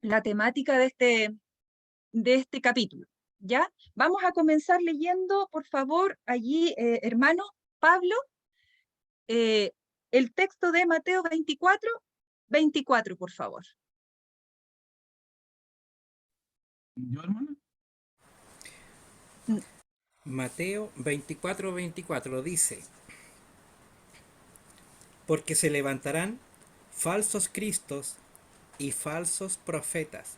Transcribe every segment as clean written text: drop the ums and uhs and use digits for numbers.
la temática de este capítulo. ¿Ya? Vamos a comenzar leyendo, por favor, allí, hermano Pablo, el texto de Mateo 24, por favor. ¿Yo, hermano? Mateo 24 dice: porque se levantarán falsos cristos y falsos profetas,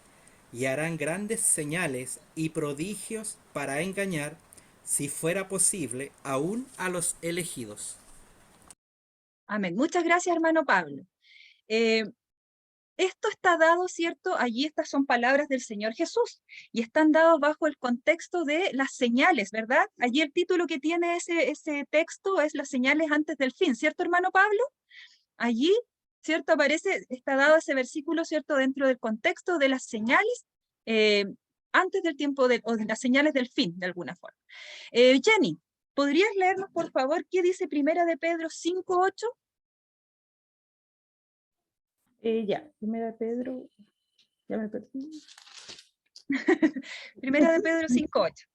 y harán grandes señales y prodigios para engañar, si fuera posible, aún a los elegidos. Amén. Muchas gracias, hermano Pablo. Esto está dado, ¿cierto? Allí estas son palabras del Señor Jesús y están dados bajo el contexto de las señales, ¿verdad? Allí el título que tiene ese texto es las señales antes del fin, ¿cierto, hermano Pablo? Allí, ¿cierto? Aparece, está dado ese versículo, ¿cierto? Dentro del contexto de las señales antes del tiempo, o de las señales del fin, de alguna forma. Jenny, ¿podrías leernos, por favor, qué dice Primera de Pedro 5:8? Primera de Pedro, ya me perdí. Primera de Pedro 5:8.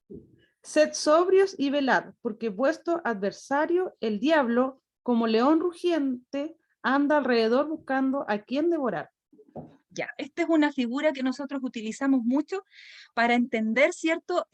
Sed sobrios y velad, porque vuestro adversario, el diablo, como león rugiente, anda alrededor buscando a quien devorar. Ya, esta es una figura que nosotros utilizamos mucho para entender, ¿cierto?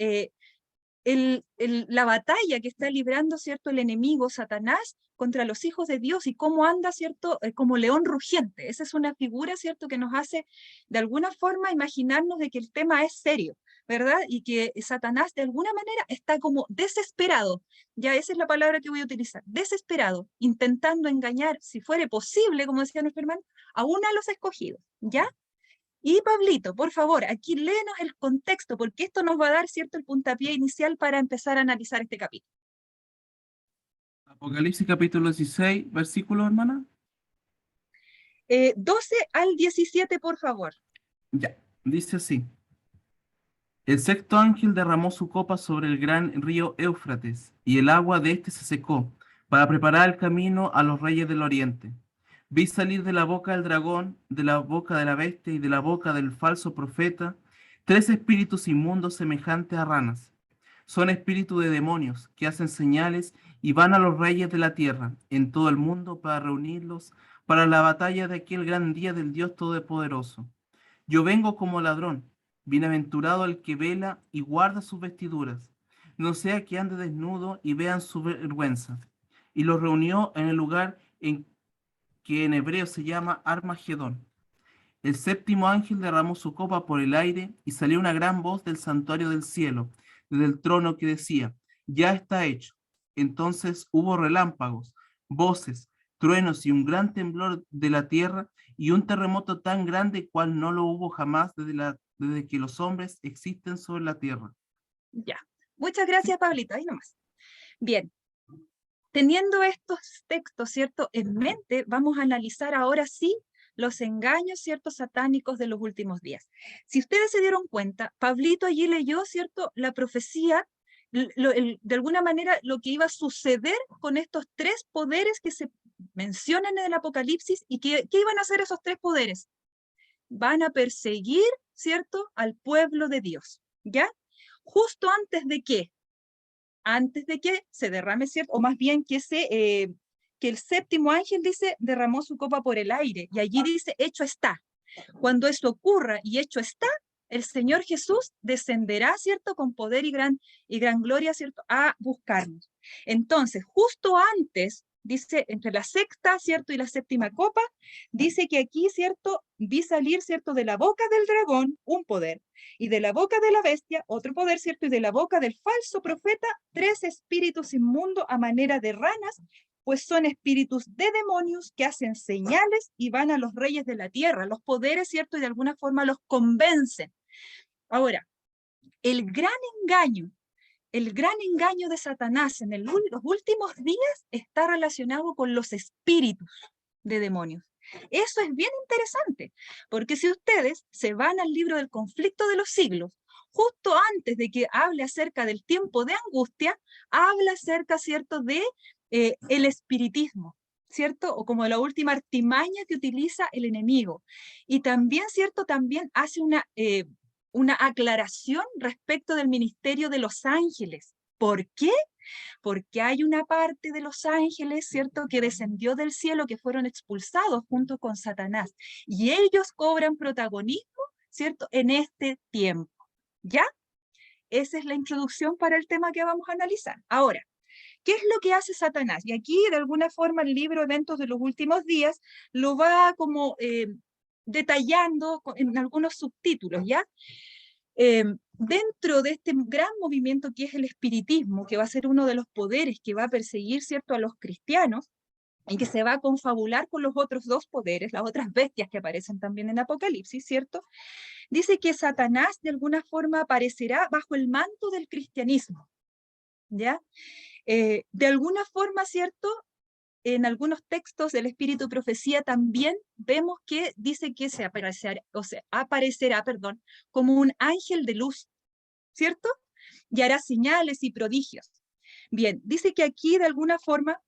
La batalla que está librando, ¿cierto? El enemigo, Satanás, contra los hijos de Dios y cómo anda, ¿cierto? Como león rugiente. Esa es una figura, ¿cierto? Que nos hace, de alguna forma, imaginarnos de que el tema es serio, ¿verdad? Y que Satanás, de alguna manera, está como desesperado. Ya esa es la palabra que voy a utilizar. Desesperado, intentando engañar, si fuere posible, como decía nuestro hermano, aún a los escogidos, ¿ya? Y Pablito, por favor, aquí léenos el contexto, porque esto nos va a dar, ¿cierto?, el puntapié inicial para empezar a analizar este capítulo. Apocalipsis capítulo 16, versículo, hermana. 12 al 17, por favor. Ya, dice así. El sexto ángel derramó su copa sobre el gran río Éufrates, y el agua de éste se secó, para preparar el camino a los reyes del oriente. Vi salir de la boca del dragón, de la boca de la bestia y de la boca del falso profeta, tres espíritus inmundos semejantes a ranas. Son espíritus de demonios que hacen señales y van a los reyes de la tierra en todo el mundo para reunirlos para la batalla de aquel gran día del Dios Todopoderoso. Yo vengo como ladrón. Bienaventurado el que vela y guarda sus vestiduras, no sea que ande desnudo y vean su vergüenza. Y los reunió en el lugar que en hebreo se llama Armagedón. El séptimo ángel derramó su copa por el aire y salió una gran voz del santuario del cielo, desde el trono que decía: ya está hecho. Entonces hubo relámpagos, voces, truenos y un gran temblor de la tierra y un terremoto tan grande cual no lo hubo jamás desde que los hombres existen sobre la tierra. Ya. Muchas gracias, Pablito. Ahí nomás. Bien. Teniendo estos textos, ¿cierto?, en mente, vamos a analizar ahora sí los engaños, ¿cierto?, satánicos de los últimos días. Si ustedes se dieron cuenta, Pablito allí leyó, ¿cierto?, la profecía, de alguna manera lo que iba a suceder con estos tres poderes que se mencionan en el Apocalipsis y ¿qué iban a hacer esos tres poderes? Van a perseguir, ¿cierto?, al pueblo de Dios, ¿ya? Justo antes de qué? Antes de que se derrame, ¿cierto? O más bien que el séptimo ángel dice, derramó su copa por el aire, y allí dice, hecho está. Cuando eso ocurra y hecho está, el Señor Jesús descenderá, ¿cierto? Con poder y gran gloria, ¿cierto? A buscarnos. Entonces, justo antes, dice, entre la sexta, ¿cierto? Y la séptima copa, dice que aquí, ¿cierto? Vi salir, ¿cierto? De la boca del dragón un poder, y de la boca de la bestia otro poder, ¿cierto? Y de la boca del falso profeta tres espíritus inmundos a manera de ranas, pues son espíritus de demonios que hacen señales y van a los reyes de la tierra, los poderes, ¿cierto? Y de alguna forma los convencen. Ahora, el gran engaño de Satanás en los últimos días está relacionado con los espíritus de demonios. Eso es bien interesante, porque si ustedes se van al libro del conflicto de los siglos, justo antes de que hable acerca del tiempo de angustia, habla acerca, ¿cierto?, de el espiritismo. ¿cierto? O como la última artimaña que utiliza el enemigo. Y también, ¿cierto? También hace una aclaración respecto del ministerio de los ángeles. ¿Por qué? Porque hay una parte de los ángeles, ¿cierto?, que descendió del cielo, que fueron expulsados junto con Satanás. Y ellos cobran protagonismo, ¿cierto?, en este tiempo. ¿Ya? Esa es la introducción para el tema que vamos a analizar. Ahora, ¿qué es lo que hace Satanás? Y aquí, de alguna forma, el libro Eventos de los Últimos Días lo va como detallando en algunos subtítulos, ¿ya? Dentro de este gran movimiento que es el espiritismo, que va a ser uno de los poderes que va a perseguir, ¿cierto?, a los cristianos, y que se va a confabular con los otros dos poderes, las otras bestias que aparecen también en Apocalipsis, ¿cierto? Dice que Satanás de alguna forma aparecerá bajo el manto del cristianismo, ¿ya? De alguna forma, ¿cierto? En algunos textos del Espíritu Profecía también vemos que dice que aparecerá, perdón, como un ángel de luz, ¿cierto? Y hará señales y prodigios. Bien, dice que aquí de alguna forma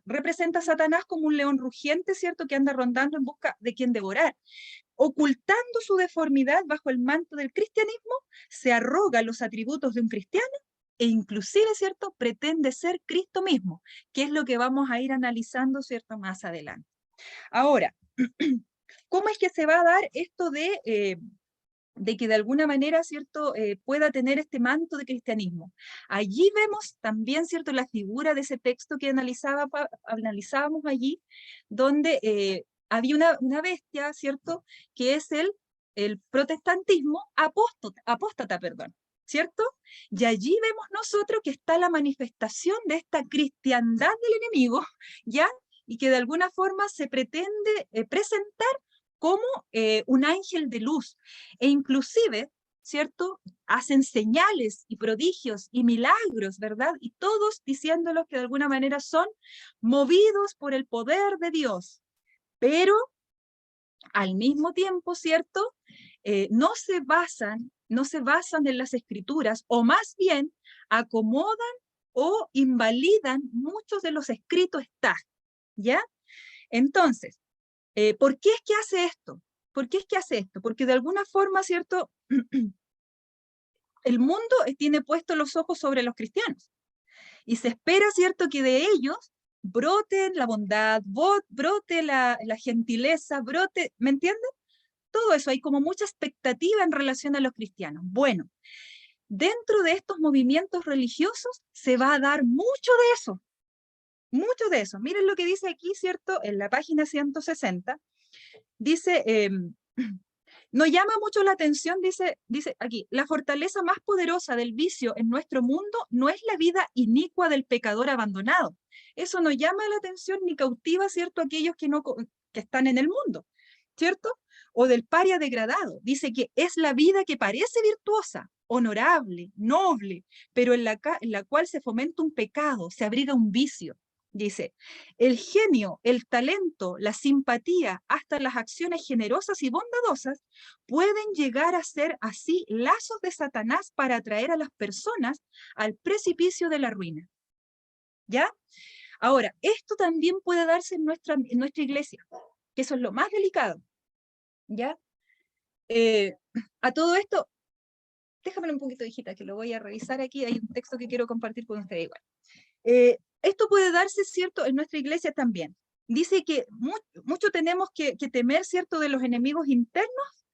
representa a Satanás como un león rugiente, ¿cierto? Que anda rondando en busca de quien devorar. Ocultando su deformidad bajo el manto del cristianismo, se arroga los atributos de un cristiano e inclusive, ¿cierto?, pretende ser Cristo mismo, que es lo que vamos a ir analizando, ¿cierto?, más adelante. Ahora, ¿cómo es que se va a dar esto de que de alguna manera, ¿cierto?, pueda tener este manto de cristianismo? Allí vemos también, ¿cierto?, la figura de ese texto que analizábamos allí, donde había una bestia, ¿cierto?, que es el protestantismo apóstata, perdón, ¿cierto? Y allí vemos nosotros que está la manifestación de esta cristiandad del enemigo, ¿ya? Y que de alguna forma se pretende presentar como un ángel de luz, e inclusive, ¿cierto?, hacen señales y prodigios y milagros, ¿verdad? Y todos diciéndolos que de alguna manera son movidos por el poder de Dios, pero al mismo tiempo, ¿cierto?, no se basan en las escrituras, o más bien acomodan o invalidan muchos de los escritos ¿ya? Entonces, ¿por qué es que hace esto? ¿Por qué es que hace esto? Porque de alguna forma, ¿cierto?, el mundo tiene puestos los ojos sobre los cristianos. Y se espera, ¿cierto?, que de ellos brote la bondad, brote la gentileza, ¿me entienden? Todo eso, hay como mucha expectativa en relación a los cristianos. Bueno, dentro de estos movimientos religiosos se va a dar mucho de eso, mucho de eso. Miren lo que dice aquí, ¿cierto?, en la página 160, dice, nos llama mucho la atención, dice aquí, la fortaleza más poderosa del vicio en nuestro mundo no es la vida inicua del pecador abandonado. Eso no llama la atención ni cautiva, ¿cierto?, a aquellos que están en el mundo, ¿cierto? O del paria degradado. Dice que es la vida que parece virtuosa, honorable, noble, pero en la cual se fomenta un pecado, se abriga un vicio. Dice, el genio, el talento, la simpatía, hasta las acciones generosas y bondadosas pueden llegar a ser así lazos de Satanás para atraer a las personas al precipicio de la ruina. ¿Ya? Ahora, esto también puede darse en nuestra iglesia, que eso es lo más delicado. ¿Ya? A todo esto, déjame un poquito, hijita, que lo voy a revisar aquí, hay un texto que quiero compartir con ustedes igual. Esto puede darse, ¿cierto?, en nuestra iglesia también. Dice que mucho tenemos que temer, ¿cierto?, de los enemigos internos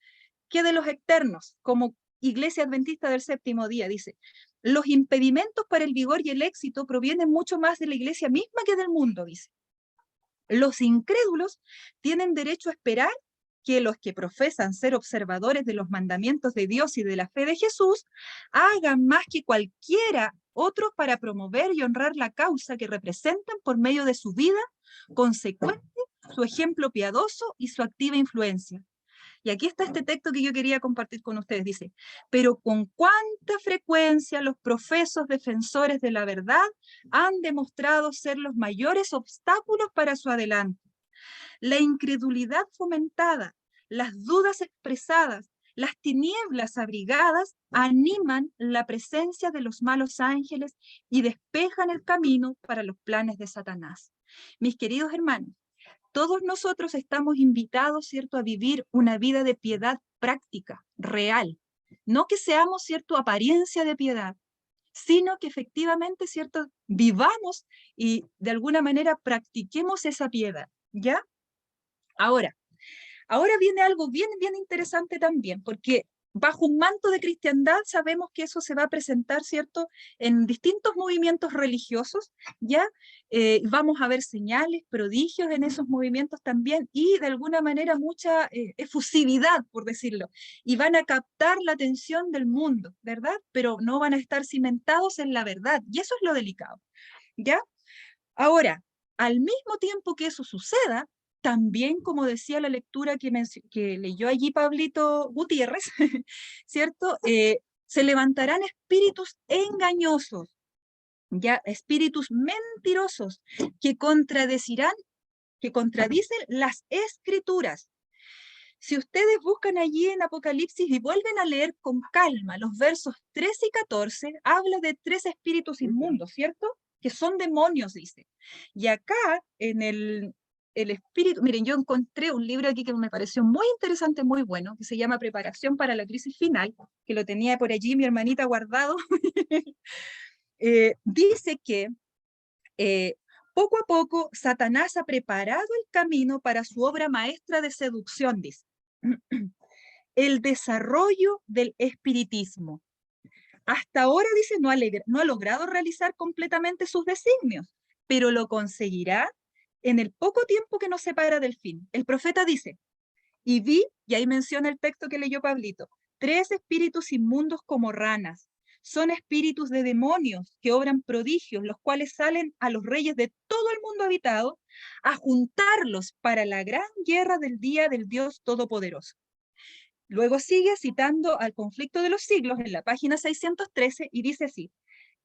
que de los externos, como Iglesia Adventista del Séptimo Día, dice. Los impedimentos para el vigor y el éxito provienen mucho más de la iglesia misma que del mundo, dice. Los incrédulos tienen derecho a esperar que los que profesan ser observadores de los mandamientos de Dios y de la fe de Jesús hagan más que cualquiera otro para promover y honrar la causa que representan por medio de su vida consecuente, su ejemplo piadoso y su activa influencia. Y aquí está este texto que yo quería compartir con ustedes. Dice, pero con cuánta frecuencia los profesos defensores de la verdad han demostrado ser los mayores obstáculos para su adelanto. La incredulidad fomentada, las dudas expresadas, las tinieblas abrigadas animan la presencia de los malos ángeles y despejan el camino para los planes de Satanás. Mis queridos hermanos, todos nosotros estamos invitados, ¿cierto?, a vivir una vida de piedad práctica, real. No que seamos, ¿cierto?, apariencia de piedad, sino que efectivamente, ¿cierto?, vivamos y de alguna manera practiquemos esa piedad, ¿ya? Ahora viene algo bien interesante también, porque bajo un manto de cristiandad sabemos que eso se va a presentar, ¿cierto?, en distintos movimientos religiosos, ¿ya? Vamos a ver señales, prodigios en esos movimientos también, y de alguna manera mucha efusividad, por decirlo, y van a captar la atención del mundo, ¿verdad? Pero no van a estar cimentados en la verdad, y eso es lo delicado, ¿ya? Ahora, al mismo tiempo que eso suceda, también, como decía la lectura que leyó allí Pablito Gutiérrez, ¿cierto? Se levantarán espíritus engañosos, ya espíritus mentirosos, que contradicen las escrituras. Si ustedes buscan allí en Apocalipsis y vuelven a leer con calma los versos 13 y 14, habla de 3 espíritus inmundos, ¿cierto? Que son demonios, dice. Y acá, en el espíritu, miren, yo encontré un libro aquí que me pareció muy interesante, muy bueno, que se llama Preparación para la crisis final, que lo tenía por allí mi hermanita guardado. Dice que poco a poco Satanás ha preparado el camino para su obra maestra de seducción, dice. El desarrollo del espiritismo. Hasta ahora, dice, no ha logrado realizar completamente sus designios, pero lo conseguirá en el poco tiempo que nos separa del fin. El profeta dice, y vi, y ahí menciona el texto que leyó Pablito, 3 espíritus inmundos como ranas. Son espíritus de demonios que obran prodigios, los cuales salen a los reyes de todo el mundo habitado a juntarlos para la gran guerra del día del Dios Todopoderoso. Luego sigue citando al conflicto de los siglos en la página 613 y dice así: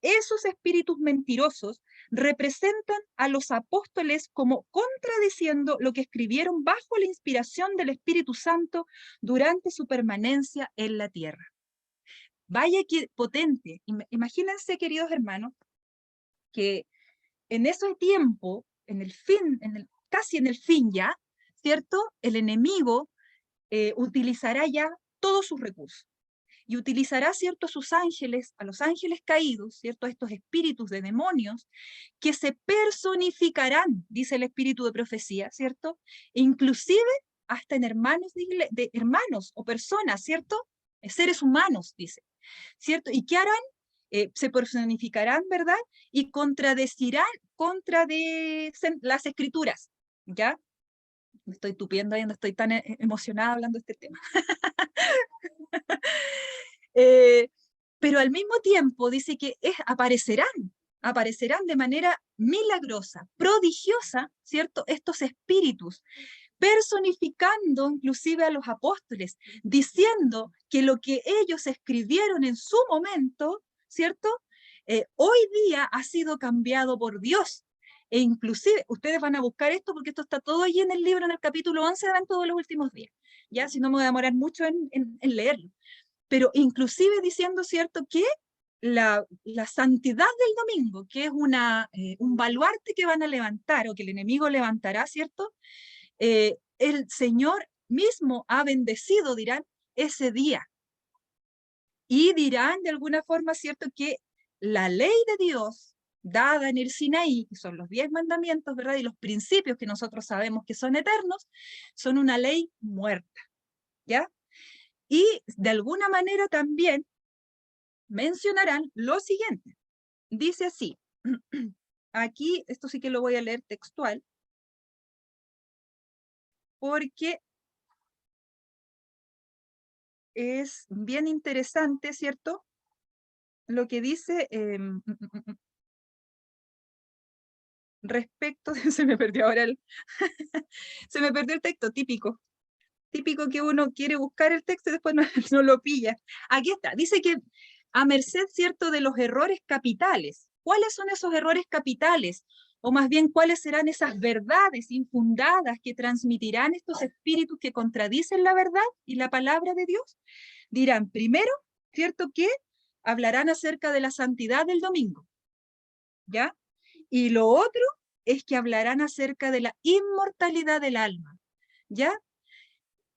esos espíritus mentirosos representan a los apóstoles como contradiciendo lo que escribieron bajo la inspiración del Espíritu Santo durante su permanencia en la tierra. Vaya que potente. Imagínense, queridos hermanos, que en ese tiempo, casi en el fin ya, ¿cierto? El enemigo utilizará ya todos sus recursos. Y utilizará, ¿cierto?, a los ángeles caídos, ¿cierto?, estos espíritus de demonios, que se personificarán, dice el espíritu de profecía, ¿cierto? E inclusive hasta en hermanos de hermanos o personas, ¿cierto? Seres humanos, dice, ¿cierto? ¿Y qué harán? Se personificarán, ¿verdad? Y contradecirán las escrituras, ¿ya? Me estoy tupiendo ahí, no estoy tan emocionada hablando de este tema. Pero al mismo tiempo dice que aparecerán de manera milagrosa, prodigiosa, ¿cierto? Estos espíritus, personificando inclusive a los apóstoles, diciendo que lo que ellos escribieron en su momento, ¿cierto? Hoy día ha sido cambiado por Dios. E inclusive, ustedes van a buscar esto porque esto está todo ahí en el libro, en el capítulo 11, van todos los últimos días. Ya, si no me voy a demorar mucho en leerlo. Pero inclusive diciendo, ¿cierto?, que la santidad del domingo, que es un baluarte que van a levantar o que el enemigo levantará, ¿cierto? El Señor mismo ha bendecido, dirán, ese día. Y dirán de alguna forma, ¿cierto?, que la ley de Dios dada en el Sinaí, que son los 10 mandamientos, ¿verdad? Y los principios que nosotros sabemos que son eternos, son una ley muerta, ¿ya? Y de alguna manera también mencionarán lo siguiente. Dice así, aquí, esto sí que lo voy a leer textual, porque es bien interesante, ¿cierto? Lo que dice respecto, se me perdió ahora se me perdió el texto, típico que uno quiere buscar el texto y después no lo pilla. Aquí está, dice que a merced, ¿cierto?, de los errores capitales. ¿Cuáles son esos errores capitales? O más bien, ¿cuáles serán esas verdades infundadas que transmitirán estos espíritus que contradicen la verdad y la palabra de Dios? Dirán, primero, ¿cierto?, que hablarán acerca de la santidad del domingo, ¿ya? Y lo otro, es que hablarán acerca de la inmortalidad del alma, ¿ya?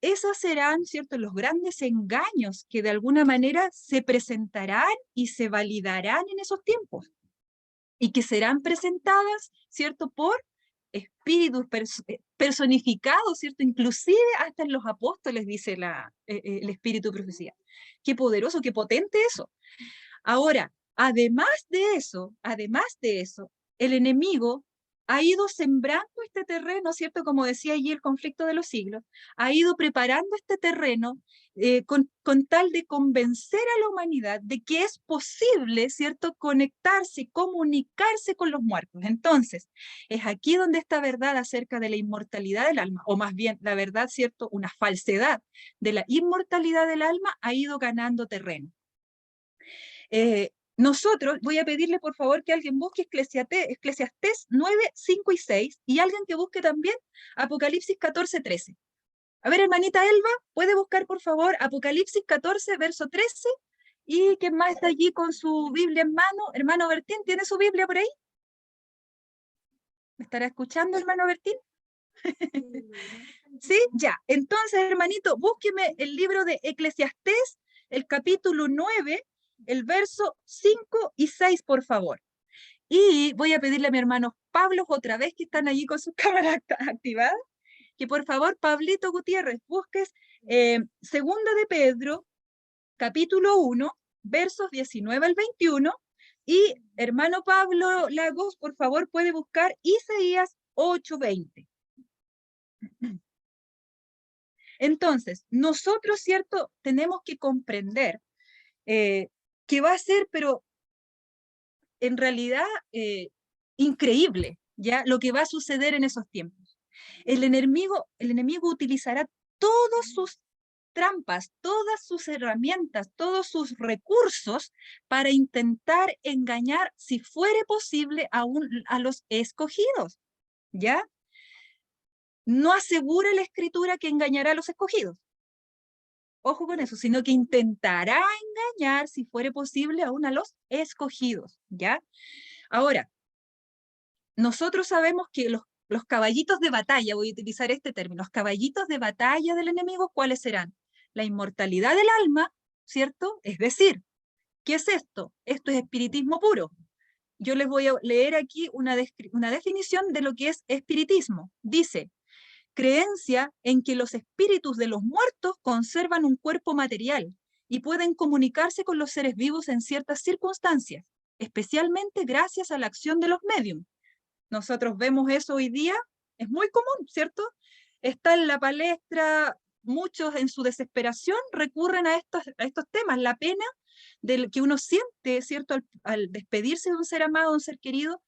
Esos serán, ¿cierto?, los grandes engaños que de alguna manera se presentarán y se validarán en esos tiempos, y que serán presentadas, ¿cierto?, por espíritus personificados, ¿cierto? Inclusive hasta en los apóstoles, dice el espíritu de profecía. Qué poderoso, qué potente eso. Ahora, además de eso, el enemigo ha ido sembrando este terreno, ¿cierto? Como decía allí el conflicto de los siglos, ha ido preparando este terreno con tal de convencer a la humanidad de que es posible, ¿cierto?, conectarse, comunicarse con los muertos. Entonces, es aquí donde esta verdad acerca de la inmortalidad del alma, o más bien la verdad, ¿cierto?, una falsedad de la inmortalidad del alma ha ido ganando terreno. Nosotros, voy a pedirle por favor que alguien busque Eclesiastés 9, 5 y 6, y alguien que busque también Apocalipsis 14, 13. A ver, hermanita Elba, ¿puede buscar por favor Apocalipsis 14, verso 13? ¿Y quién más está allí con su Biblia en mano? Hermano Bertín, ¿tiene su Biblia por ahí? ¿Me estará escuchando, hermano Bertín? ¿Sí? Ya. Entonces, hermanito, búsqueme el libro de Eclesiastés, el capítulo 9, el verso 5 y 6, por favor. Y voy a pedirle a mi hermano Pablo, otra vez que están allí con sus cámaras activadas, que por favor, Pablito Gutiérrez, busques Segunda de Pedro, capítulo 1, versos 19 al 21, y hermano Pablo Lagos, por favor, puede buscar Isaías 8:20. Entonces, nosotros, ¿cierto?, tenemos que comprender que va a ser, pero en realidad, increíble, ¿ya?, lo que va a suceder en esos tiempos. El enemigo utilizará todas sus trampas, todas sus herramientas, todos sus recursos para intentar engañar, si fuere posible, a los escogidos, ¿ya? No asegura la Escritura que engañará a los escogidos. Ojo con eso, sino que intentará engañar, si fuere posible, aún a los escogidos, ¿ya? Ahora, nosotros sabemos que los caballitos de batalla, voy a utilizar este término, los caballitos de batalla del enemigo, ¿cuáles serán? La inmortalidad del alma, ¿cierto? Es decir, ¿qué es esto? Esto es espiritismo puro. Yo les voy a leer aquí una definición de lo que es espiritismo. Dice: creencia en que los espíritus de los muertos conservan un cuerpo material y pueden comunicarse con los seres vivos en ciertas circunstancias, especialmente gracias a la acción de los médiums. Nosotros vemos eso hoy día, es muy común, ¿cierto? Está en la palestra, muchos en su desesperación recurren a estos temas, la pena que uno siente, ¿cierto?, al despedirse de un ser amado, un ser querido,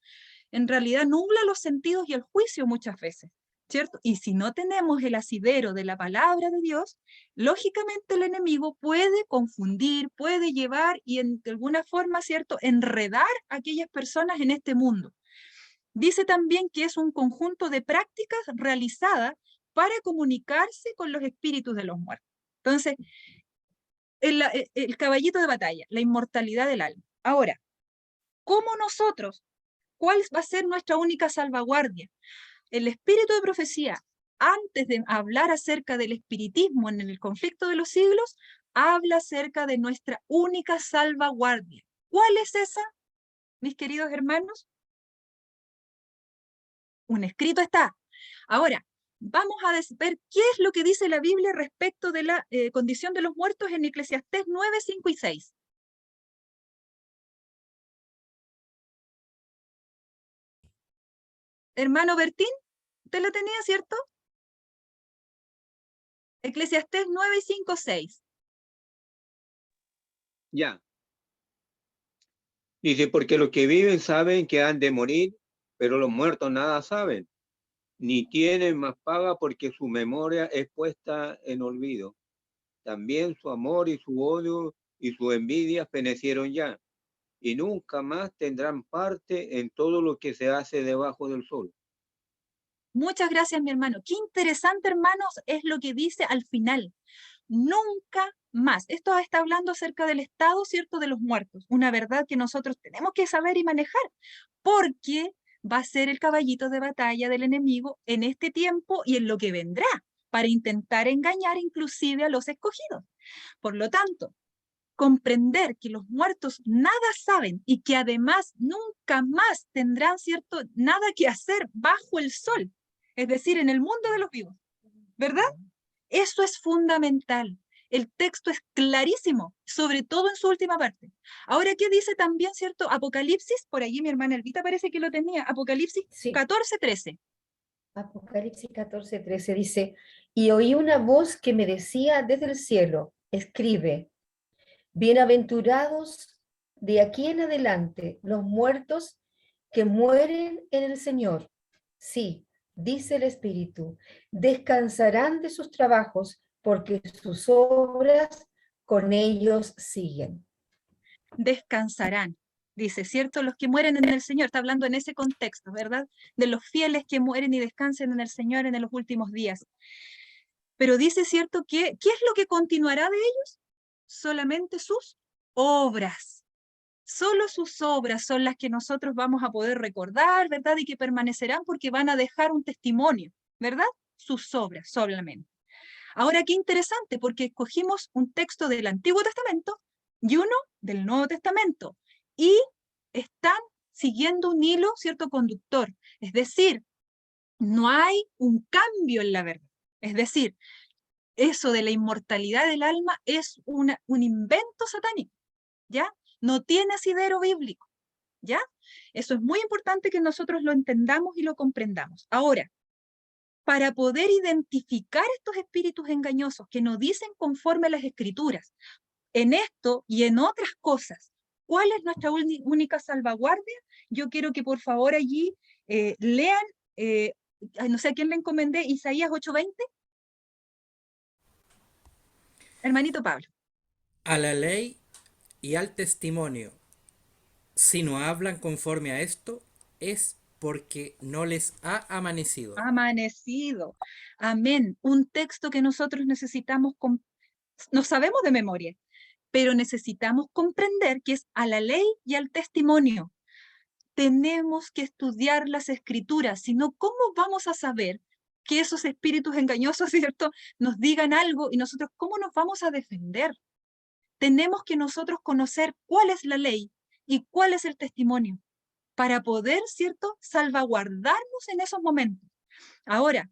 en realidad nubla los sentidos y el juicio muchas veces, ¿cierto? Y si no tenemos el asidero de la palabra de Dios, lógicamente el enemigo puede confundir, puede llevar y de alguna forma, ¿cierto?, enredar a aquellas personas en este mundo. Dice también que es un conjunto de prácticas realizadas para comunicarse con los espíritus de los muertos. Entonces, el caballito de batalla, la inmortalidad del alma. Ahora, ¿cómo nosotros? ¿Cuál va a ser nuestra única salvaguardia? El espíritu de profecía, antes de hablar acerca del espiritismo en el conflicto de los siglos, habla acerca de nuestra única salvaguardia. ¿Cuál es esa, mis queridos hermanos? Un escrito está. Ahora, vamos a ver qué es lo que dice la Biblia respecto de la condición de los muertos en Eclesiastés 9, 5 y 6. Hermano Bertín, ¿te la tenía, cierto? Eclesiastés 9, 5, 6. Ya. Dice, porque los que viven saben que han de morir, pero los muertos nada saben, ni tienen más paga porque su memoria es puesta en olvido. También su amor y su odio y su envidia fenecieron ya, y nunca más tendrán parte en todo lo que se hace debajo del sol. Muchas gracias, mi hermano. Qué interesante, hermanos, es lo que dice al final. Nunca más. Esto está hablando acerca del estado, ¿cierto?, de los muertos. Una verdad que nosotros tenemos que saber y manejar, porque va a ser el caballito de batalla del enemigo en este tiempo y en lo que vendrá, para intentar engañar inclusive a los escogidos. Por lo tanto, comprender que los muertos nada saben y que además nunca más tendrán, ¿cierto?, nada que hacer bajo el sol, es decir, en el mundo de los vivos, ¿verdad? Eso es fundamental. El texto es clarísimo, sobre todo en su última parte. Ahora, ¿qué dice también, cierto? Apocalipsis, por allí mi hermana Elvita parece que lo tenía, Apocalipsis Sí. 14:13. Apocalipsis 14:13 dice, y oí una voz que me decía desde el cielo, escribe, bienaventurados de aquí en adelante los muertos que mueren en el Señor. Sí, dice el Espíritu, descansarán de sus trabajos porque sus obras con ellos siguen. Descansarán, dice, ¿cierto? Los que mueren en el Señor, está hablando en ese contexto, ¿verdad? De los fieles que mueren y descansen en el Señor en los últimos días. Pero dice, ¿cierto? Que, ¿qué es lo que continuará de ellos? Solamente sus obras. Solo sus obras son las que nosotros vamos a poder recordar, ¿verdad? Y que permanecerán porque van a dejar un testimonio, ¿verdad? Sus obras solamente. Ahora, qué interesante, porque escogimos un texto del Antiguo Testamento y uno del Nuevo Testamento, y están siguiendo un hilo, ¿cierto?, conductor. Es decir, no hay un cambio en la verdad. Es decir, eso de la inmortalidad del alma es un invento satánico, ¿ya? No tiene asidero bíblico, ¿ya? Eso es muy importante que nosotros lo entendamos y lo comprendamos. Ahora, para poder identificar estos espíritus engañosos que nos dicen conforme a las Escrituras, en esto y en otras cosas, ¿cuál es nuestra única salvaguardia? Yo quiero que por favor allí lean, no sé a quién le encomendé, Isaías 8:20. Hermanito Pablo. A la ley y al testimonio, si no hablan conforme a esto, es porque no les ha amanecido. Amanecido. Amén. Un texto que nosotros necesitamos, no sabemos de memoria, pero necesitamos comprender que es a la ley y al testimonio. Tenemos que estudiar las Escrituras, si no, ¿cómo vamos a saber que esos espíritus engañosos, ¿cierto?, nos digan algo y nosotros, ¿cómo nos vamos a defender? Tenemos que nosotros conocer cuál es la ley y cuál es el testimonio para poder, ¿cierto?, salvaguardarnos en esos momentos. Ahora,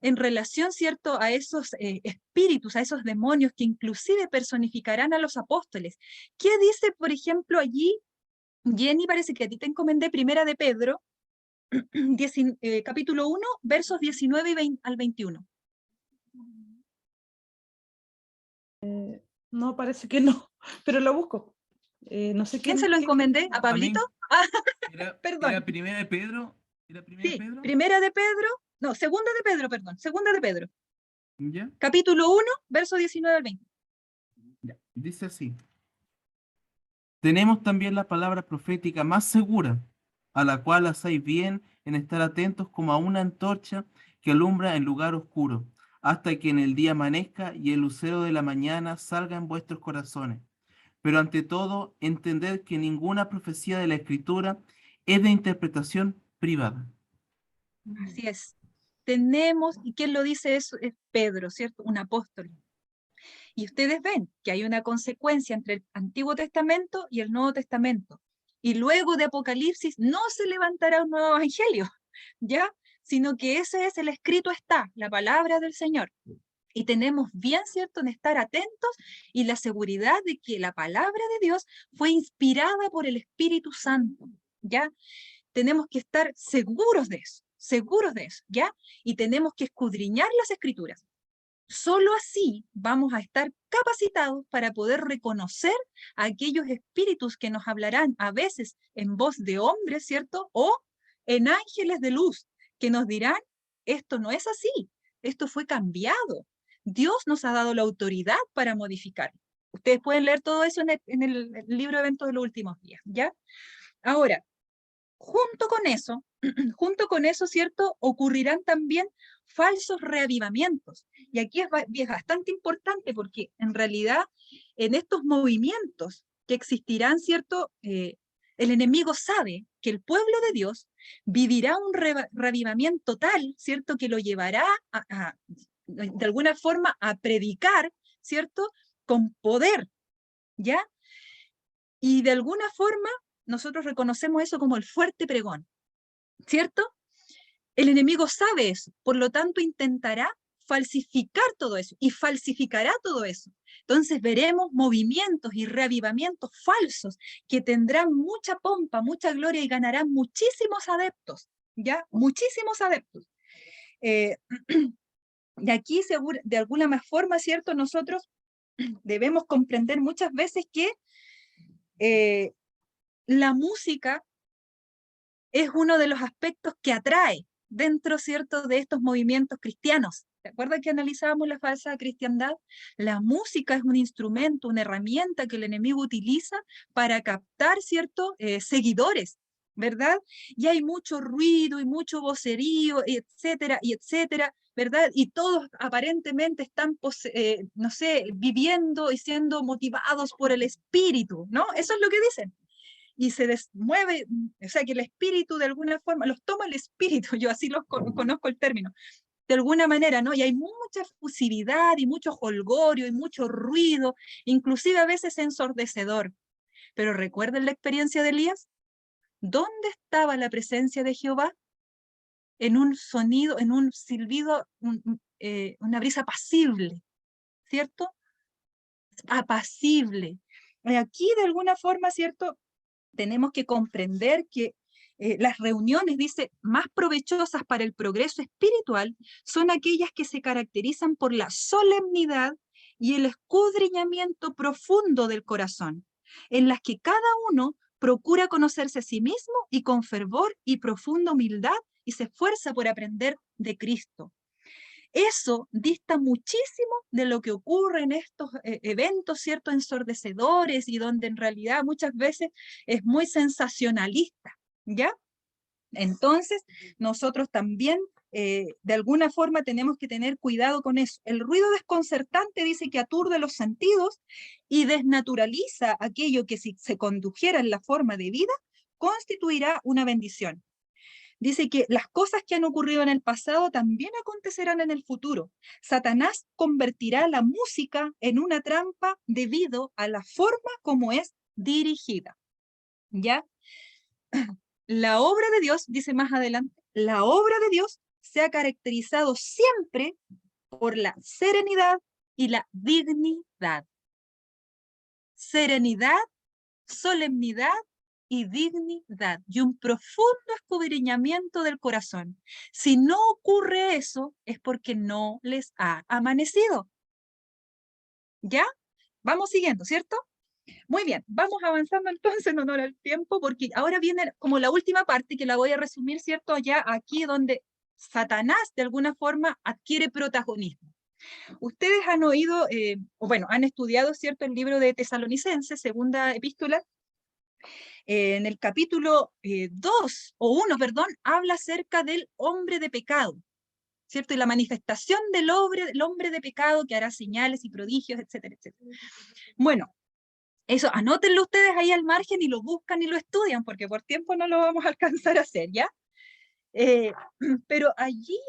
en relación, ¿cierto?, a esos espíritus, a esos demonios que inclusive personificarán a los apóstoles, ¿qué dice, por ejemplo, allí? Jenny, parece que a ti te encomendé Primera de Pedro, capítulo 1, versos 19 al 21. No, parece que no, pero lo busco. No sé ¿Quién se lo encomendé? ¿A Pablito? Ah, perdón. ¿Era Primera de Pedro? ¿Era Primera de Sí, Pedro? Primera de Pedro, no, Segunda de Pedro, perdón, Segunda de Pedro, ¿Ya? capítulo 1, verso 19 al 20. Ya. Dice así. Tenemos también la palabra profética más segura, a la cual hacéis bien en estar atentos como a una antorcha que alumbra en lugar oscuro, hasta que en el día amanezca y el lucero de la mañana salga en vuestros corazones. Pero ante todo, entended que ninguna profecía de la Escritura es de interpretación privada. Así es. Tenemos, ¿y quién lo dice eso? Es Pedro, ¿cierto? Un apóstol. Y ustedes ven que hay una consecuencia entre el Antiguo Testamento y el Nuevo Testamento. Y luego de Apocalipsis no se levantará un nuevo evangelio, ¿ya? Sino que ese es el escrito está, la palabra del Señor. Y tenemos bien, ¿cierto?, en estar atentos y la seguridad de que la palabra de Dios fue inspirada por el Espíritu Santo, ¿ya? Tenemos que estar seguros de eso, ¿ya? Y tenemos que escudriñar las Escrituras. Solo así vamos a estar capacitados para poder reconocer a aquellos espíritus que nos hablarán a veces en voz de hombres, ¿cierto? O en ángeles de luz, que nos dirán, esto no es así, esto fue cambiado. Dios nos ha dado la autoridad para modificarlo. Ustedes pueden leer todo eso en el libro de Eventos de los Últimos Días, ¿ya? Ahora, junto con eso, ¿cierto? Ocurrirán también falsos reavivamientos. Y aquí es bastante importante porque en realidad en estos movimientos que existirán, ¿cierto? El enemigo sabe que el pueblo de Dios vivirá un revivamiento tal, ¿cierto?, que lo llevará de alguna forma a predicar, ¿cierto?, con poder, ¿ya? Y de alguna forma nosotros reconocemos eso como el fuerte pregón, ¿cierto? El enemigo sabe eso, por lo tanto intentará falsificar todo eso y falsificará todo eso. Entonces veremos movimientos y reavivamientos falsos que tendrán mucha pompa, mucha gloria y ganarán muchísimos adeptos, ¿ya? Muchísimos adeptos. Y aquí, de alguna forma, ¿cierto? Nosotros debemos comprender muchas veces que la música es uno de los aspectos que atrae dentro, ¿cierto?, de estos movimientos cristianos. ¿Se acuerdan que analizábamos la falsa cristiandad? La música es un instrumento, una herramienta que el enemigo utiliza para captar, ¿cierto?, seguidores, ¿verdad? Y hay mucho ruido y mucho vocerío, etcétera, ¿verdad? Y todos aparentemente están, no sé, viviendo y siendo motivados por el espíritu, ¿no? Eso es lo que dicen. Y se mueve, o sea, que el espíritu de alguna forma, los toma el espíritu, yo así los conozco el término, de alguna manera, ¿no? Y hay mucha fusividad y mucho jolgorio y mucho ruido, inclusive a veces ensordecedor. Pero recuerden la experiencia de Elías. ¿Dónde estaba la presencia de Jehová? En un sonido, en un silbido, una brisa apacible, ¿cierto? Apacible. Y aquí de alguna forma, ¿cierto?, tenemos que comprender que las reuniones, dice, más provechosas para el progreso espiritual son aquellas que se caracterizan por la solemnidad y el escudriñamiento profundo del corazón, en las que cada uno procura conocerse a sí mismo y con fervor y profunda humildad y se esfuerza por aprender de Cristo. Eso dista muchísimo de lo que ocurre en estos eventos, ¿cierto?, ensordecedores y donde en realidad muchas veces es muy sensacionalista, ¿ya? Entonces, nosotros también, de alguna forma, tenemos que tener cuidado con eso. El ruido desconcertante dice que aturde los sentidos y desnaturaliza aquello que si se condujera en la forma de vida, constituirá una bendición. Dice que las cosas que han ocurrido en el pasado también acontecerán en el futuro. Satanás convertirá la música en una trampa debido a la forma como es dirigida. ¿Ya? La obra de Dios, dice más adelante, la obra de Dios se ha caracterizado siempre por la serenidad y la dignidad. Serenidad, solemnidad y dignidad, y un profundo escudriñamiento del corazón. Si no ocurre eso, es porque no les ha amanecido. ¿Ya? Vamos siguiendo, ¿cierto? Muy bien, vamos avanzando entonces en honor al tiempo, porque ahora viene como la última parte, que la voy a resumir, ¿cierto? Ya aquí donde Satanás de alguna forma adquiere protagonismo. Ustedes han oído, o bueno, han estudiado, ¿cierto?, el libro de Tesalonicenses, segunda epístola. En el capítulo 2, o 1, perdón, habla acerca del hombre de pecado, ¿cierto? Y la manifestación del hombre de pecado que hará señales y prodigios, etcétera, etcétera. Bueno, eso, anótenlo ustedes ahí al margen y lo buscan y lo estudian, porque por tiempo no lo vamos a alcanzar a hacer, ¿ya? Pero allí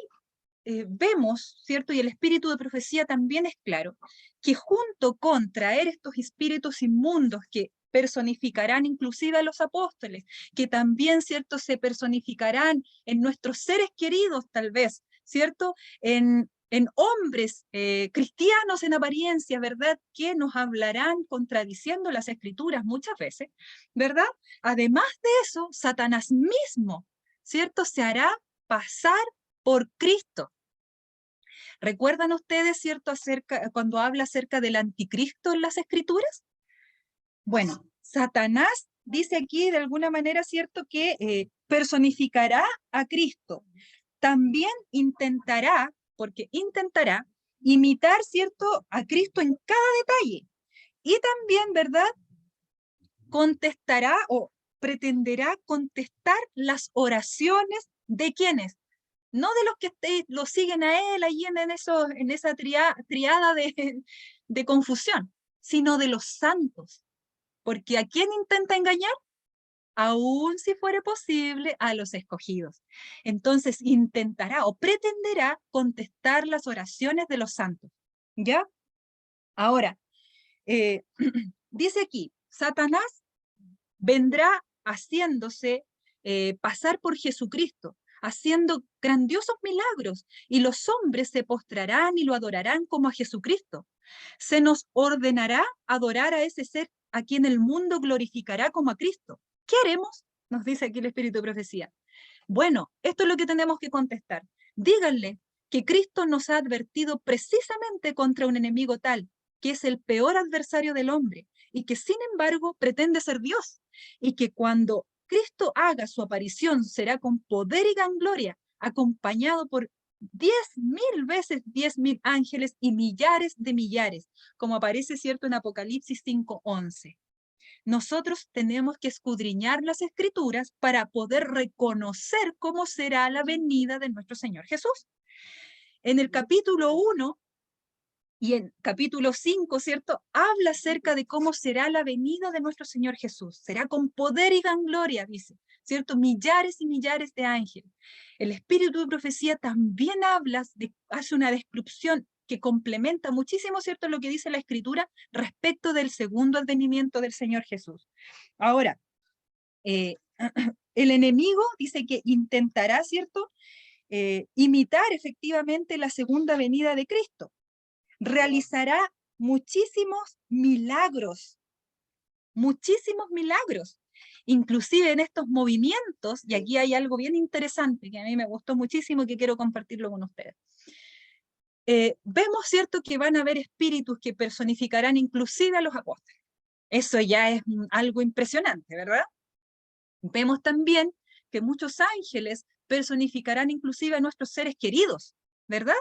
vemos, ¿cierto? Y el espíritu de profecía también es claro, que junto con traer estos espíritus inmundos que personificarán inclusive a los apóstoles, que también, ¿cierto?, se personificarán en nuestros seres queridos tal vez, ¿cierto?, en hombres cristianos en apariencia, ¿verdad?, que nos hablarán contradiciendo las escrituras muchas veces, ¿verdad? Además de eso, Satanás mismo, ¿cierto?, se hará pasar por Cristo. ¿Recuerdan ustedes, cierto, cuando habla acerca del anticristo en las escrituras? Bueno, Satanás dice aquí de alguna manera, cierto, que personificará a Cristo. También intentará, porque intentará imitar, cierto, a Cristo en cada detalle. Y también, ¿verdad?, contestará o pretenderá contestar las oraciones de quienes, no de los que lo siguen a él ahí en esa triada de confusión, sino de los santos. Porque ¿a quién intenta engañar? aun si fuere posible, a los escogidos. Entonces intentará o pretenderá contestar las oraciones de los santos. ¿Ya? Ahora, dice aquí, Satanás vendrá haciéndose pasar por Jesucristo, haciendo grandiosos milagros, y los hombres se postrarán y lo adorarán como a Jesucristo. Se nos ordenará adorar a ese ser a quien el mundo glorificará como a Cristo. ¿Qué haremos? Nos dice aquí el Espíritu de Profecía. Bueno, esto es lo que tenemos que contestar. Díganle que Cristo nos ha advertido precisamente contra un enemigo tal, que es el peor adversario del hombre, y que sin embargo pretende ser Dios, y que cuando Cristo haga su aparición será con poder y gran gloria, acompañado por 10.000 veces 10.000 ángeles y millares de millares, como aparece, ¿cierto?, en Apocalipsis 5:11. Nosotros tenemos que escudriñar las Escrituras para poder reconocer cómo será la venida de nuestro Señor Jesús. En el capítulo 1 y en capítulo 5, ¿cierto?, habla acerca de cómo será la venida de nuestro Señor Jesús. Será con poder y gran gloria, dice, ¿cierto? Millares y millares de ángeles. El Espíritu de Profecía también hace una descripción que complementa muchísimo, ¿cierto?, lo que dice la Escritura respecto del segundo advenimiento del Señor Jesús. Ahora, el enemigo dice que intentará, ¿cierto?, imitar efectivamente la segunda venida de Cristo. Realizará muchísimos milagros, inclusive en estos movimientos, y aquí hay algo bien interesante que a mí me gustó muchísimo y que quiero compartirlo con ustedes. Vemos, ¿cierto?, que van a haber espíritus que personificarán inclusive a los apóstoles. Eso ya es algo impresionante, ¿verdad? Vemos también que muchos ángeles personificarán inclusive a nuestros seres queridos, ¿verdad?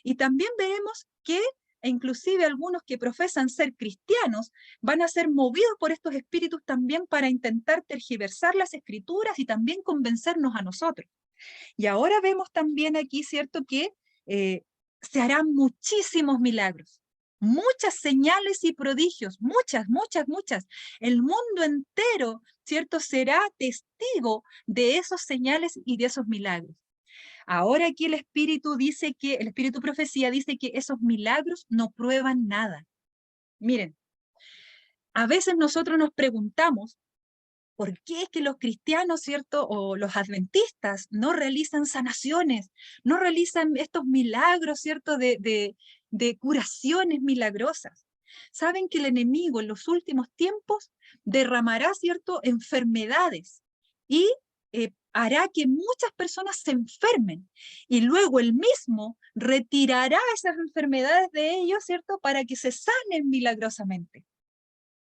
Y también veremos que inclusive algunos que profesan ser cristianos van a ser movidos por estos espíritus también para intentar tergiversar las Escrituras y también convencernos a nosotros. Y ahora vemos también aquí, ¿cierto?, que se harán muchísimos milagros, muchas señales y prodigios, muchas. El mundo entero, ¿cierto?, será testigo de esos señales y de esos milagros. Ahora aquí el Espíritu Profecía dice que esos milagros no prueban nada. Miren, a veces nosotros nos preguntamos, ¿por qué es que los cristianos, ¿cierto?, o los adventistas no realizan sanaciones, no realizan estos milagros, ¿cierto?, de curaciones milagrosas? Saben que el enemigo en los últimos tiempos derramará, ¿cierto?, enfermedades y hará que muchas personas se enfermen y luego él mismo retirará esas enfermedades de ellos, ¿cierto?, para que se sanen milagrosamente.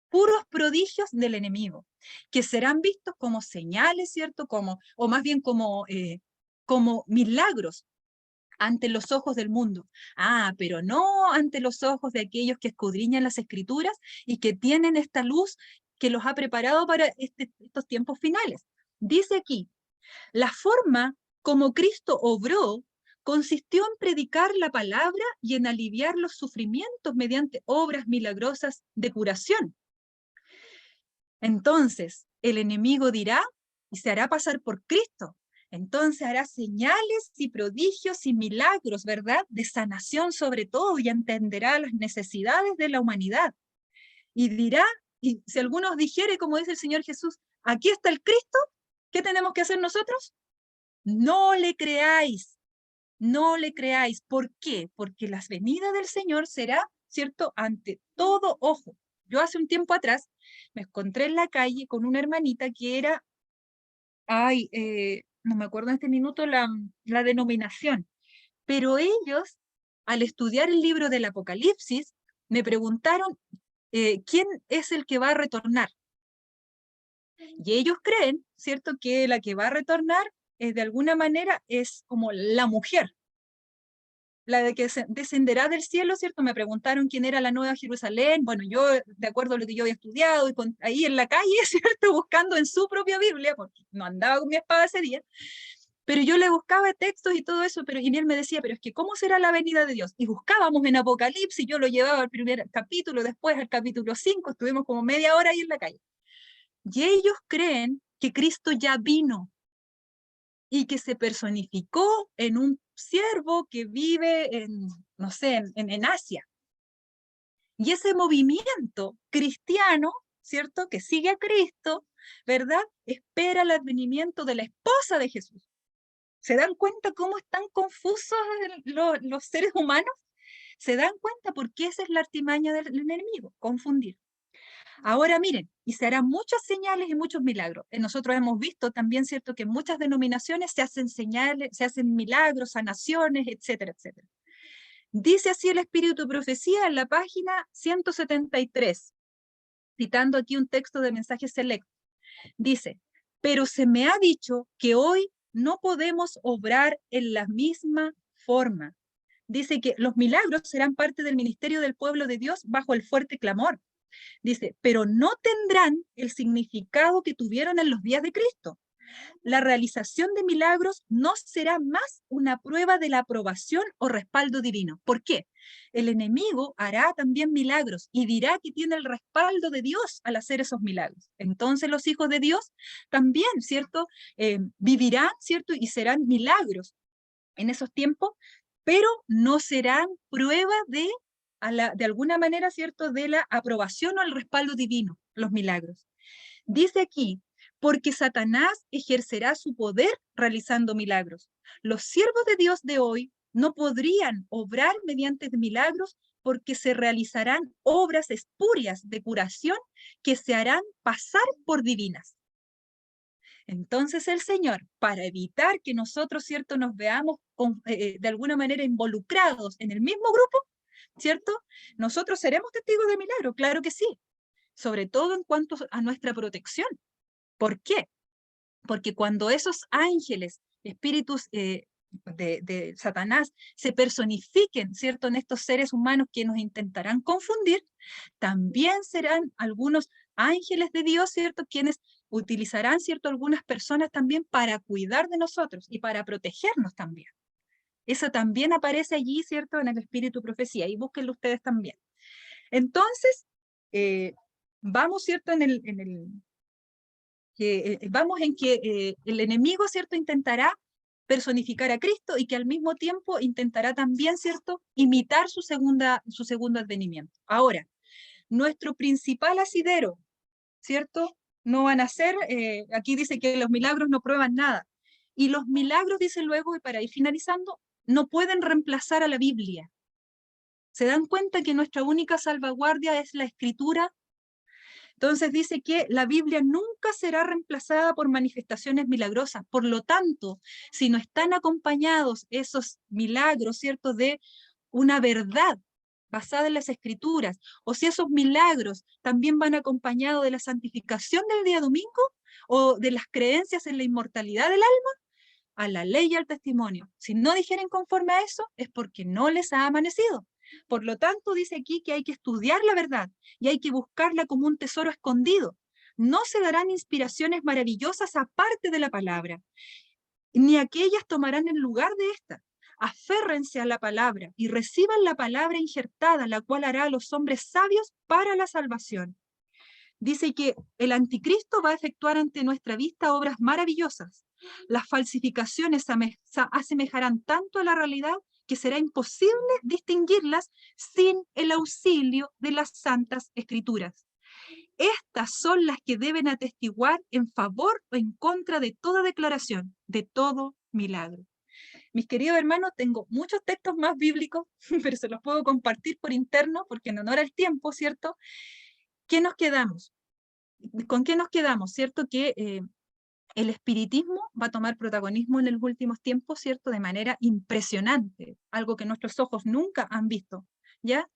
Puros prodigios del enemigo, que serán vistos como señales, ¿cierto?, o más bien como milagros ante los ojos del mundo. Pero no ante los ojos de aquellos que escudriñan las Escrituras y que tienen esta luz que los ha preparado para estos tiempos finales. Dice aquí, la forma como Cristo obró consistió en predicar la palabra y en aliviar los sufrimientos mediante obras milagrosas de curación. Entonces, el enemigo dirá y se hará pasar por Cristo. Entonces hará señales y prodigios y milagros, ¿verdad?, de sanación sobre todo, y entenderá las necesidades de la humanidad. Y dirá, y si algunos dijere, como dice el Señor Jesús, aquí está el Cristo, ¿qué tenemos que hacer nosotros? No le creáis. ¿Por qué? Porque la venida del Señor será, ¿cierto?, ante todo ojo. Yo hace un tiempo atrás me encontré en la calle con una hermanita que era, no me acuerdo en este minuto la denominación, pero ellos, al estudiar el libro del Apocalipsis, me preguntaron quién es el que va a retornar. Y ellos creen, ¿cierto?, que la que va a retornar de alguna manera es como la mujer, la de que descenderá del cielo, ¿cierto? Me preguntaron quién era la Nueva Jerusalén. Bueno, yo, de acuerdo a lo que yo había estudiado, y ahí en la calle, ¿cierto?, buscando en su propia Biblia, porque no andaba con mi espada ese día, pero yo le buscaba textos y todo eso, y él me decía, pero es que ¿cómo será la venida de Dios? Y buscábamos en Apocalipsis, yo lo llevaba al primer capítulo, después al capítulo 5, estuvimos como media hora ahí en la calle. Y ellos creen que Cristo ya vino y que se personificó en un siervo que vive en, no sé, en Asia. Y ese movimiento cristiano, ¿cierto?, que sigue a Cristo, ¿verdad?, espera el advenimiento de la esposa de Jesús. ¿Se dan cuenta cómo están confusos los seres humanos? ¿Se dan cuenta? Porque esa es la artimaña del enemigo, confundir. Ahora miren, y se harán muchas señales y muchos milagros. Nosotros hemos visto también, ¿cierto?, que en muchas denominaciones se hacen señales, se hacen milagros, sanaciones, etcétera, etcétera. Dice así el Espíritu de Profecía en la página 173, citando aquí un texto de Mensaje Selecto. Dice, pero se me ha dicho que hoy no podemos obrar en la misma forma. Dice que los milagros serán parte del ministerio del pueblo de Dios bajo el fuerte clamor. Dice, pero no tendrán el significado que tuvieron en los días de Cristo. La realización de milagros no será más una prueba de la aprobación o respaldo divino. ¿Por qué? El enemigo hará también milagros y dirá que tiene el respaldo de Dios al hacer esos milagros. Entonces los hijos de Dios también, ¿cierto?, vivirán, ¿cierto?, y serán milagros en esos tiempos, pero no serán prueba de alguna manera, ¿cierto?, de la aprobación o el respaldo divino, los milagros. Dice aquí, porque Satanás ejercerá su poder realizando milagros. Los siervos de Dios de hoy no podrían obrar mediante milagros porque se realizarán obras espurias de curación que se harán pasar por divinas. Entonces el Señor, para evitar que nosotros, ¿cierto?, nos veamos de alguna manera involucrados en el mismo grupo, ¿cierto? Nosotros seremos testigos de milagros, claro que sí, sobre todo en cuanto a nuestra protección. ¿Por qué? Porque cuando esos ángeles, espíritus de Satanás, se personifiquen, ¿cierto?, en estos seres humanos que nos intentarán confundir, también serán algunos ángeles de Dios, ¿cierto?, quienes utilizarán, ¿cierto?, algunas personas también para cuidar de nosotros y para protegernos también. Eso también aparece allí, ¿cierto?, en el Espíritu Profecía, y búsquenlo ustedes también. Entonces, vamos, ¿cierto?, vamos en que el enemigo, ¿cierto?, intentará personificar a Cristo y que al mismo tiempo intentará también, ¿cierto?, imitar su segundo advenimiento. Ahora, nuestro principal asidero, ¿cierto?, no van a ser, aquí dice que los milagros no prueban nada. Y los milagros, dice luego, y para ir finalizando, no pueden reemplazar a la Biblia. ¿Se dan cuenta que nuestra única salvaguardia es la Escritura? Entonces dice que la Biblia nunca será reemplazada por manifestaciones milagrosas. Por lo tanto, si no están acompañados esos milagros, ¿cierto?, de una verdad basada en las Escrituras, o si esos milagros también van acompañados de la santificación del día domingo, o de las creencias en la inmortalidad del alma, a la ley y al testimonio. Si no dijeren conforme a eso, es porque no les ha amanecido. Por lo tanto, dice aquí que hay que estudiar la verdad y hay que buscarla como un tesoro escondido. No se darán inspiraciones maravillosas aparte de la palabra, ni aquellas tomarán el lugar de esta. Aférrense a la palabra y reciban la palabra injertada, la cual hará a los hombres sabios para la salvación. Dice que el anticristo va a efectuar ante nuestra vista obras maravillosas. Las falsificaciones asemejarán tanto a la realidad que será imposible distinguirlas sin el auxilio de las Santas Escrituras. Estas son las que deben atestiguar en favor o en contra de toda declaración, de todo milagro. Mis queridos hermanos, tengo muchos textos más bíblicos, pero se los puedo compartir por interno, porque en honor al tiempo, ¿cierto? ¿Qué nos quedamos? ¿Con qué nos quedamos? ¿Cierto? Que el espiritismo va a tomar protagonismo en los últimos tiempos, ¿cierto? De manera impresionante, algo que nuestros ojos nunca han visto, ¿ya?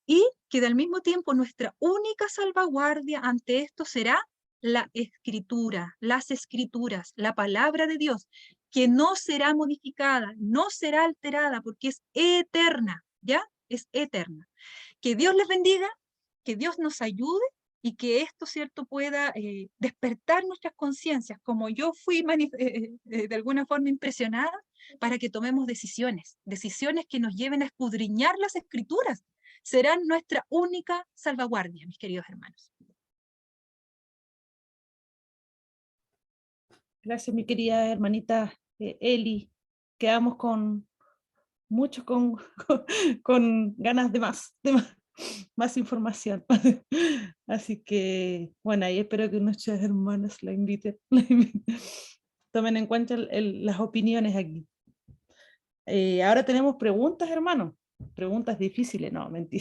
Y que al mismo tiempo nuestra única salvaguardia ante esto será la Escritura, las Escrituras, la palabra de Dios, que no será modificada, no será alterada, porque es eterna, ¿ya? Es eterna. Que Dios les bendiga, que Dios nos ayude y que esto, ¿cierto?, pueda despertar nuestras conciencias, como yo fui de alguna forma impresionada, para que tomemos decisiones que nos lleven a escudriñar las Escrituras. Serán nuestra única salvaguardia, mis queridos hermanos. Gracias, mi querida hermanita Eli. Quedamos con con ganas de más información. Así que, bueno, ahí espero que nuestras hermanas la inviten. Tomen en cuenta las opiniones aquí. Ahora tenemos preguntas, hermano. Preguntas difíciles, no, mentira.